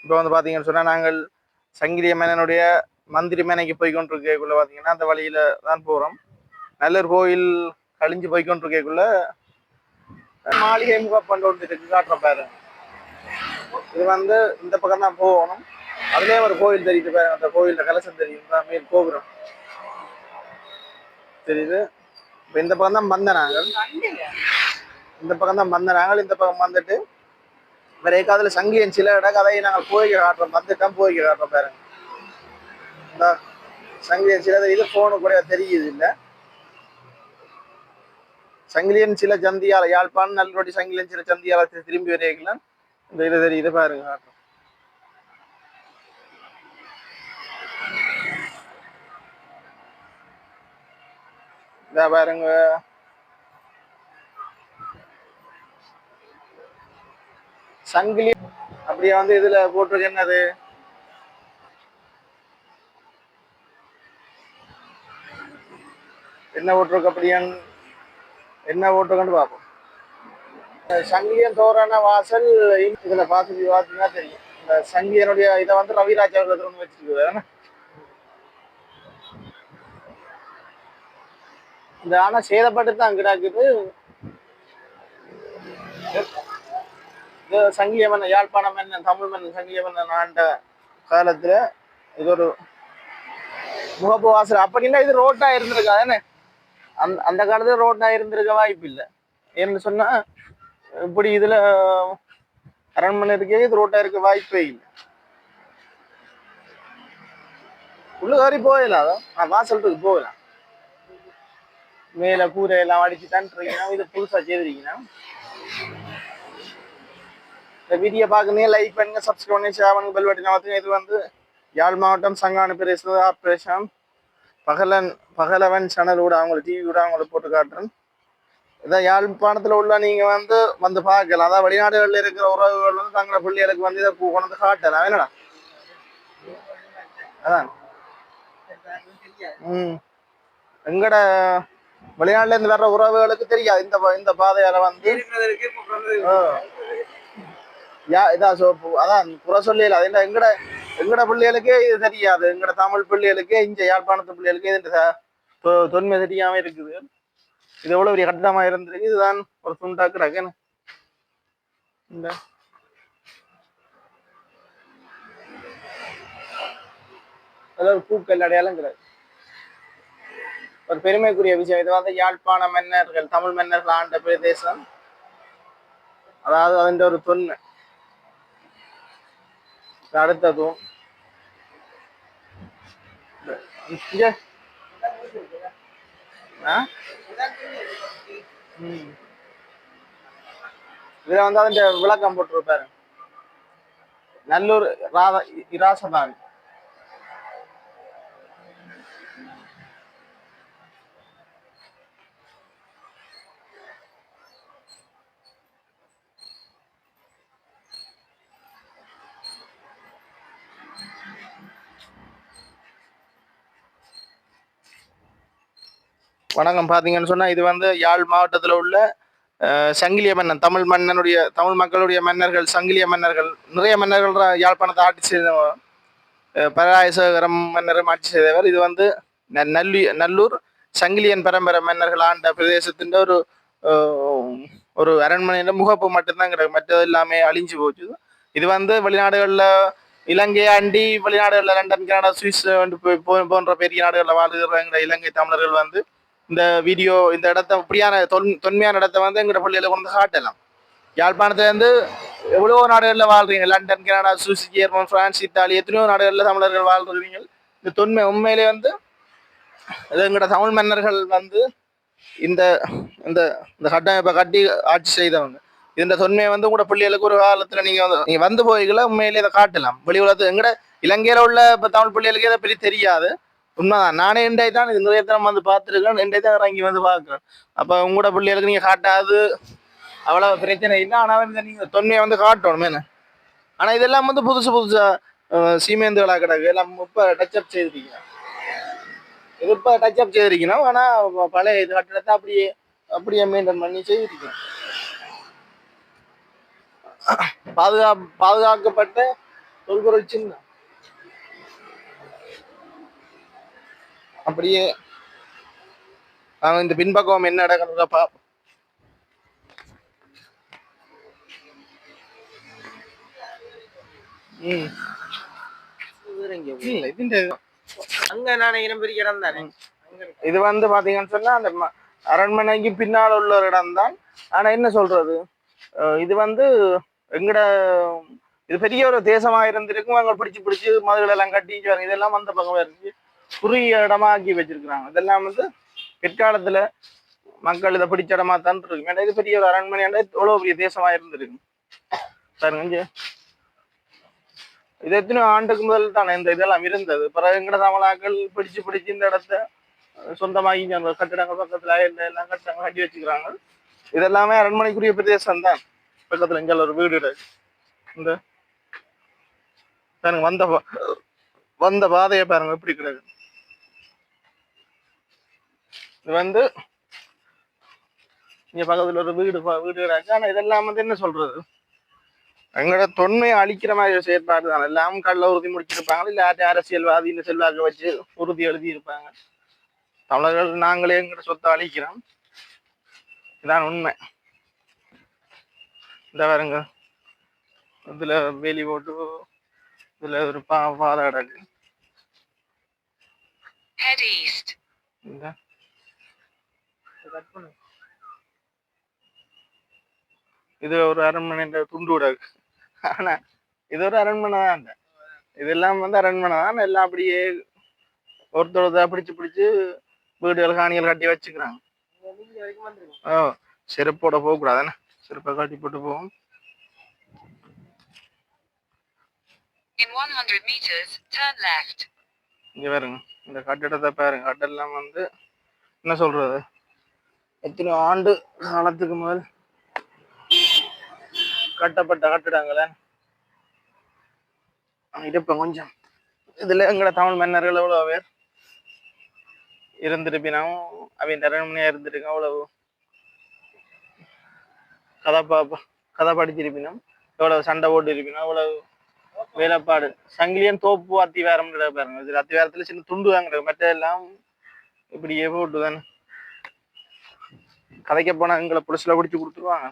இப்போ வந்து பார்த்தீங்கன்னு சொன்னால் நாங்கள் சங்கிலிய மேனனுடைய மந்திரி மேனைக்கு போய்கொண்டிருக்கக்குள்ள பார்த்தீங்கன்னா அந்த வழியில தான் போகிறோம். நல்லூர் கோயில் கழிஞ்சு போய்கொண்டிருக்கக்குள்ள மாளிகை முகப்பண்டு ஒன்று இருக்கு, காட்டுற பாரு. இது வந்து இந்த பக்கம் தான் போகணும். அதுலேயே ஒரு கோயில் தெரியுது பாருங்க, அந்த கோயிலில் கலசம் தெரியும், மேல் கோபுரம் தெரியுது. இப்போ இந்த பக்கம் தான் வந்த நாங்கள், இந்த பக்கம் தான் வந்த நாங்கள். இந்த பக்கம் வந்துட்டு வேற ஏக்காதுல சங்கிலியன் சில இட கதையை நாங்கள் போய்க்க காட்டுறோம், வந்துட்டோம் போய்க்க காட்டுறோம் பாருங்க. இந்த சங்கிலியன் சில இது போனு கூட தெரியுது இல்லை. சங்கிலியன் சில சந்தியால யாழ்ப்பாணம் நல்லோடி சங்கிலியன் சில சந்தியால திரும்பி வரைக்கலாம். இந்த இது தெரியுது பாருங்க, காட்டுறோம். இதா பாருங்க, சங்கிலி அப்படியே வந்து இதுல போட்டிருக்கு. என்னது என்ன போட்டிருக்கு, அப்படியான் என்ன போட்டிருக்குன்னு பார்ப்போம். சங்கிலியன் தோரண வாசல் இதுல பாசி பார்த்தீங்கன்னா தெரியும். இந்த சங்கிலியனுடைய இதை வந்து ரவிராஜ் அவர்கள் ஒன்று வச்சிருக்கு. இந்த ஆனா சேதப்பட்டு தான் கிடாக்குது. இது சங்கிலிய மன்னன், யாழ்ப்பாண மன்னன், தமிழ் மன்னன் சங்கிலிய மன்னன் ஆண்ட காலத்துல இது ஒரு முகப்பு வாசல். அப்படின்னா இது ரோட்டா இருந்திருக்கா தானே? அந்த காலத்துல ரோட்டா இருந்திருக்க வாய்ப்பு இல்லை. ஏன்னு சொன்னா இப்படி இதுல அரண்மனை இருக்கே, இது ரோட்டா இருக்க வாய்ப்பே இல்லை. உள்ளுகாரி போகலாம், அதான் வாசலுக்கு போகலாம். மேல கூரை எல்லாம் அடிச்சு தான் இருக்கணும். இது புதுசா செய்திருக்கீங்கன்னா இந்த வீடியோ பார்க்கணும், லைக் பண்ணுங்க, சப்ஸ்கிரைப் பண்ணி ஷேர் பண்ணுங்க, பெல் பட்டன் அமர்த்துங்க. இது வந்து யாழ் மாவட்டம் சங்கான பிரதேச ஆப்ரேஷன் பகலவன் சேனல் கூட அவங்களை டிவி கூட அவங்களை போட்டு காட்டுறேன். இதான் யாழ்ப்பாணத்துல உள்ள நீங்க வந்து பார்க்கலாம். அதான் வெளிநாடுகளில் இருக்கிற உறவுகள் வந்து தங்களோட பிள்ளைகளுக்கு வந்து இதை கொண்டு காட்டலாம். என்னடா அதான் எங்கட வெளிநாட்டுல இருந்து வர்ற உறவுகளுக்கு தெரியாது இந்த பாதையால வந்து இதான் சோப்பு. அதான் புற சொல்லியல அது எங்கட எங்கட பிள்ளைகளுக்கே இது தெரியாது. எங்கட தமிழ் பிள்ளைகளுக்கே இங்க யாழ்ப்பாணத்து பிள்ளைகளுக்கே இது தொன்மை தெரியாம இருக்குது. இது எவ்வளவு பெரிய கட்டடமா இருந்திருக்கு. இதுதான் ஒரு துண்டாக்குறாங்க. இந்த அதாவது பூக்கள் அடையாளம் கிடையாது. ஒரு பெருமைக்குரிய விஷயம். இது வந்து யாழ்ப்பாண மன்னர்கள், தமிழ் மன்னர்கள் ஆண்ட பிரதேசம். அதாவது அதன் ஒரு தொன்மை. அடுத்ததும் இதுல வந்து அதன் விளக்கம் போட்டிருப்பாரு, நல்லூர் இராசதான். வணக்கம். பாத்தீங்கன்னு சொன்னா இது வந்து யாழ் மாவட்டத்தில் உள்ள சங்கிலிய மன்னன், தமிழ் மக்களுடைய மன்னர்கள், சங்கிலிய மன்னர்கள். நிறைய மன்னர்கள் யாழ்ப்பாணத்தை ஆட்சி செய்த பராயசகரம் மன்னரும் ஆட்சி செய்தவர். இது வந்து நல்லூர் சங்கிலியன் பரம்பரை மன்னர்கள் ஆண்ட பிரதேசத்தின் ஒரு அரண்மனையில முகப்பு மட்டும்தான் கிடையாது, மற்றது எல்லாமே அழிஞ்சு போச்சு. இது வந்து வெளிநாடுகளில் இலங்கை அண்டி வெளிநாடுகளில் லண்டன், கனடா, சுவிஸ் போன்ற பெரிய நாடுகளில் வாழ்கிற இலங்கை தமிழர்கள் வந்து இந்த இடத்த இப்படியான தொன்மையான இடத்த வந்து எங்கட பள்ளியில கொண்டு காட்டலாம். யாழ்ப்பாணத்துல இருந்து எவ்வளவோ நாடுகளில் வாழ்றீங்க, London, Canada, Swiss, German, France, Italy, எத்தனையோ நாடுகளில் தமிழர்கள் வாழ்றீங்க. இந்த தொன்மை உண்மையிலே வந்து எங்கட தமிழ் மன்னர்கள் வந்து இந்த இந்த இந்த கட்டமைப்பை கட்டி ஆட்சி செய்தவங்க. இந்த தொன்மையை வந்து கூட பிள்ளைகளுக்கு ஒரு காலத்துல நீங்க வந்து போய்களை உண்மையிலே இதை காட்டலாம். வெளி உலகத்து எங்கட இலங்கையில உள்ள இப்ப தமிழ் பிள்ளைகளுக்கு இதை பற்றி தெரியாது. உண்மைதான். நானே இண்டை தான் இது நிறைய தரம் வந்து பார்த்துருக்கேன், இண்டை தான் இறங்கி வந்து பார்க்குறேன். அப்போ உங்களோட பிள்ளைகளுக்கு நீங்கள் காட்டாது அவ்வளவு பிரச்சனை இல்லை. ஆனால் வந்து நீங்கள் தொன்மையை வந்து காட்டணும் என்ன. ஆனால் இதெல்லாம் வந்து புதுசாக சீமேந்துகளாக கிடக்கு, எல்லாம் இப்போ டச்சப் செய்திருக்கீங்க. இது இப்போ டச்சப் செய்திருக்கணும். ஆனால் பழைய இது கட்டிடத்தை அப்படியே மெயின்டைன் பண்ணி செய்திருக்கணும். பாதுகாக்கப்பட்ட தொல்பொருள் சின்ன அப்படியே நாங்க இந்த பின்பக்கம் என்ன நடக்கிறதா பாப்போம். இல்ல இதுண்ட அங்க நானே பிரிக்க இடம் தானே. இது வந்து பாத்தீங்கன்னு சொன்னா அந்த அரண்மனைக்கு பின்னால் உள்ள ஒரு இடம் தான். ஆனா என்ன சொல்றது, இது வந்து எங்கட இது பெரிய ஒரு தேசமா இருந்திருக்கும். அங்க பிடிச்சு பிடிச்சு மதுகள் எல்லாம் கட்டி இதெல்லாம் அந்த பக்கம் இருக்கு குறுகிய இடமா ஆக்கி வச்சிருக்கிறாங்க. இதெல்லாம் வந்து பிற்காலத்துல மக்கள் இதை பிடிச்ச இடமா தான் இருக்கு. ஏன்னா இது பெரிய ஒரு அரண்மனை எவ்வளவு பெரிய தேசமா இருந்திருக்கு பாருங்க. இது எத்தனை ஆண்டுக்கு முதல் தானே இந்த இதெல்லாம் இருந்தது. பிறகு எங்கட தமிழாக்கள் பிடிச்சு பிடிச்சு இந்த இடத்த சொந்தமாகி கட்டிடங்கள் பக்கத்துல எல்லாம் கட்டடங்கள் கட்டி வச்சுக்கிறாங்க. இதெல்லாமே அரண்மனைக்குரிய பிரதேசம் தான். பக்கத்துல இங்க ஒரு வீடு இருக்கு. இந்த பாருங்க வந்த பாதையை பாருங்க எப்படி கிடக்கு. இது வந்து இங்க பக்கத்துல ஒரு வீடு இருக்கு. ஆனா இதெல்லாம் வந்து என்ன சொல்றது, எங்களோட தொன்மையை அழிக்கிற மாதிரி செயற்பாடு தான். எல்லாம் கள்ள உறுதி முடிச்சிருப்பாங்க. இல்ல அரசியல்வாதின்னு செல்வாக்க வச்சு உறுதி எழுதி இருப்பாங்க. தமிழர்கள் நாங்களே எங்கிட்ட சொத்தை அழிக்கிறோம். இதான் உண்மை. இந்த பாருங்க இதுல வேலி போட்டு இதுல ஒரு பாதை கிடக்கு. இது ஒரு அரண்மனை துண்டு விடாது. ஆனா இது ஒரு அரண்மனை தான். இதெல்லாம் வந்து அரண்மனை தான். எல்லாம் அப்படியே ஒருத்தர் பிடிச்சு பிடிச்சு வீடுகள் காணிகள் கட்டி வச்சுக்கிறாங்க. செருப்போட போக கூடாதுன்னு செருப்பை காட்டி போட்டு போவோம். இங்க பாருங்க இந்த கட்டிடத்தை பாருங்க. கட்டெல்லாம் வந்து என்ன சொல்றது, எத்தனை ஆண்டு காலத்துக்கு முதல் கட்டப்பட்ட கட்டிடங்கள. இருப்ப கொஞ்சம் இதுல எங்கட தமிழ் மன்னர்கள் எவ்வளவு பேர் இருந்திருப்பினும் அவன் அரண்மனையா இருந்திருக்க அவ்வளவு கதை படிச்சிருப்பினும் எவ்வளவு சண்டை போட்டு இருப்பினும் அவ்வளவு வேலைப்பாடு. சங்கிலியன் தோப்பு அத்திவாரம் பாருங்க. இது அத்திவாரத்துல சின்ன துண்டு தான் கிடக்கு. மற்ற எல்லாம் இப்படியே போட்டுதானே கதைக்க போனா எங்களை புடிச்சுல பிடிச்சு கொடுத்துருவாங்க.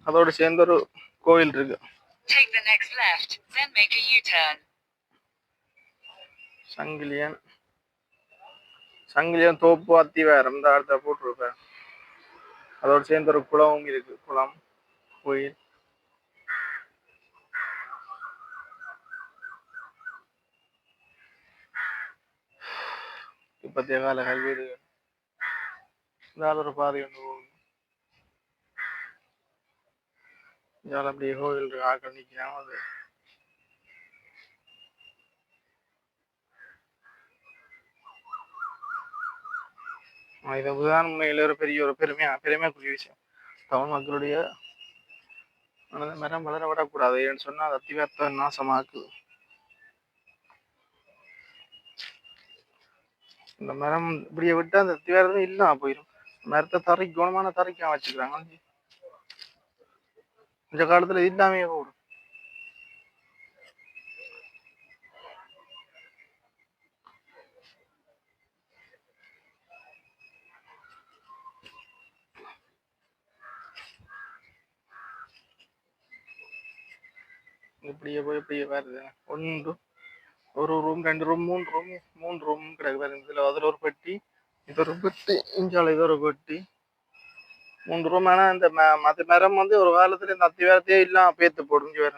அதோட சேர்ந்து ஒரு கோயில் இருக்கு. சங்கிலியன் தோப்பு அத்திவாரம் இந்த இடத்த போட்டிருப்பேன். அதோட சேர்ந்து ஒரு குளமும் இருக்கு. குளம் கோயில். இப்பத்திய கால கல்வீடு ஒரு பாதை ஒன்று போகும். அப்படியே கோயில் இருக்கு. ஆக்கள் நிற்கிறான். அது இதுதான் உண்மையில ஒரு பெரிய ஒரு பெருமைக்குரிய விஷயம். தமிழ் மக்களுடைய மரம் வளர விடக்கூடாது. ஏன்னு சொன்னா அது அத்திவாரத்தை நாசமாக்குது. இந்த மரம் இப்படியே விட்டு அந்த அத்திவாரத்தை இல்லாம போயிடும். மரத்தை குணமான தரைக்காம வச்சுக்கிறாங்க. இந்த காலத்துல இல்லாமே போடும். இப்படியே போய் இப்படியே வருது. ஒரு ரூம் 2 ரூம் 3 ரூம் கிடக்கு பாருங்க. இதுல அதுல ஒரு பெட்டி, இது ஒரு பெட்டி, இஞ்சால இது ஒரு பெட்டி, 3 ரூம். ஆனா இந்த மரம் வந்து ஒரு காலத்துல இந்த அத்திவாரத்தையே இல்லாம பேத்து போடுங்க. வேற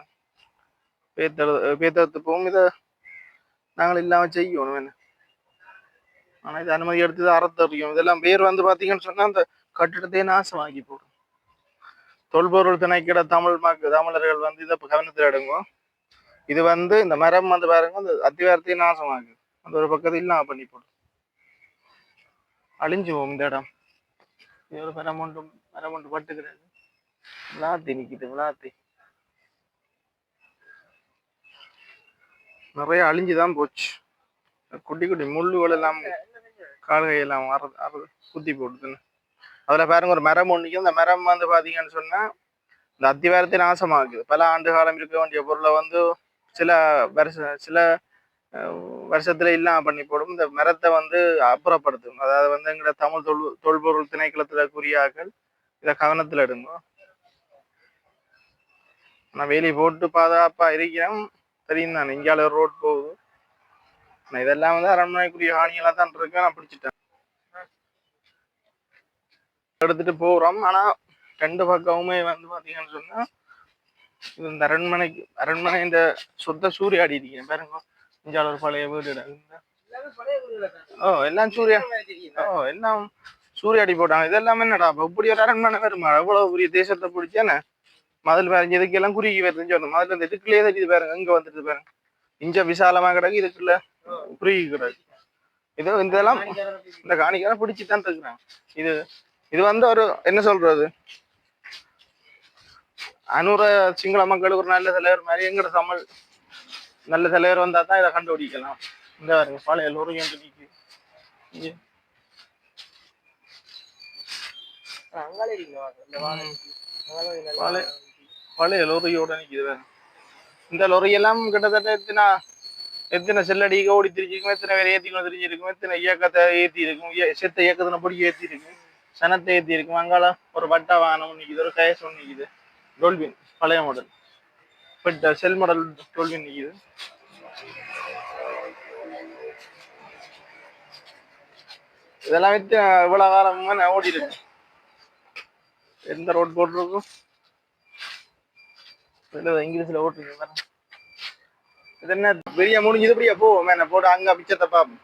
பேத்து போகும். இதை நாங்கள் இல்லாம செய்யணும் என்ன. ஆனா இது அனுமதி எடுத்து அறத்தறியும். இதெல்லாம் பேர் வந்து பாத்தீங்கன்னு சொன்னா அந்த கட்டிடத்தையே நாசமாக்கி போடும். தொல்பொருள் திணைக்கிட தமிழர்கள் வந்து இதை கவனத்தில் எடுங்க. இது வந்து இந்த மரம் வந்து பாருங்க அந்த அத்திவாரத்தையே நாசமாகுது. அந்த ஒரு பக்கத்து இல்லாம பண்ணி போடும். அழிஞ்சு போகும் இந்த இடம். இது ஒரு மரம் ஒன்று பட்டுக்கிறது. விளாத்தி நிக்குது. விளாத்தி நிறைய அழிஞ்சுதான் போச்சு. குட்டி குட்டி முள்ளுகள் எல்லாம் கால்கை எல்லாம் குத்தி போடுதுன்னு அதுல பாருங்க ஒரு மரம் ஒன்று நிக்கும். அந்த மரம் வந்து பாத்தீங்கன்னு சொன்னா இந்த அத்திவாரத்தை நாசமாக்குது. பல ஆண்டு காலம் இருக்க வேண்டிய பொருளை வந்து சில சில வருஷத்துல இல்லாம பண்ணி போடும். இந்த மரத்தை வந்து அப்புறப்படுத்தும். அதாவது வந்து எங்கட தமிழ் தொல்பொருள் திணைக்களத்துல குறியாக்கள் இதை கவனத்துல எடுங்க. நான் வேலி போட்டு பாதுகாப்பா இருக்கிறேன். தெரியும் தானே இங்கால ஒரு ரோட் போகுது. நான் இதெல்லாம் வந்து அரண்மனைக்குரிய ஹானியெல்லாம் தான் இருக்கேன். நான் பிடிச்சிட்டேன் எடுத்துட்டு போறோம். ஆனா ரெண்டு பக்கமுமே வந்து பாத்தீங்கன்னு சொன்னா இந்த அரண்மனை இந்த சொத்த சூறையாடி இருக்கேன் பாருங்க. இங்கால ஒரு பழைய வீடு. ஓ எல்லாம் எல்லாம் சூறையாடி போட்டாங்க. இதெல்லாம் என்னடா இப்படி ஒரு அரண்மனை வருமா? எவ்வளவு பெரிய தேசத்தை பிடிச்சானே மதில் பாருங்க. இதுக்கு எல்லாம் குறுகி வருதுன்னு சொன்னோம். மதுல இந்த இதுக்குள்ளேயே தெரியுது பாருங்க. இங்க வந்துட்டு பாருங்க. இஞ்ச விசாலமா கிடக்கு. இதுக்குள்ள குறுகி கிடக்கு. இதெல்லாம் இந்த காணிக்கெல்லாம் பிடிச்சிதான் இருக்கிறாங்க. இது இது வந்து ஒரு என்ன சொல்றது, அனுர சிங்கள மக்களுக்கு ஒரு நல்ல தலைவர் மாதிரி எங்கட தமிழ் நல்ல தலைவர் வந்தா தான் இதை கண்டுபிடிக்கலாம். இந்த பாருங்க பழைய லொரி என்று நிற்குது. பழைய லொரியோட நிக்குது வேற. இந்த லொரியெல்லாம் கிட்டத்தட்ட எத்தனை செல்லடிக்க ஓடி திரிச்சிருக்கும், எத்தனை பேர் ஏற்றிக்கணும் தெரிஞ்சிருக்கும், எத்தனை இயக்கத்தை ஏற்றி இருக்கும், செத்த இயக்கத்தின பொடி ஏற்றி இருக்கும், சனத்தை ஏற்றி இருக்கும். அங்கால ஒரு வட்டா வாகனம் நிற்குது, ஒரு கயஸ் ஒன்று நிற்குது. டோல்பின் பழைய மாடல், பட் செல் மாடல் டோல்பின் நிற்குது. இதெல்லாம் வச்சு இவ்வளவு காலமா நான் ஓடி இருக்கு. எந்த ரோட் போட்டிருக்கும் இங்கிலீஷ்ல ஓட்டிருக்கு. இது என்ன பெரிய முடிஞ்சது இப்படியா போவோம் என்ன போட்டு அங்க பிச்சத்தை பார்ப்போம்.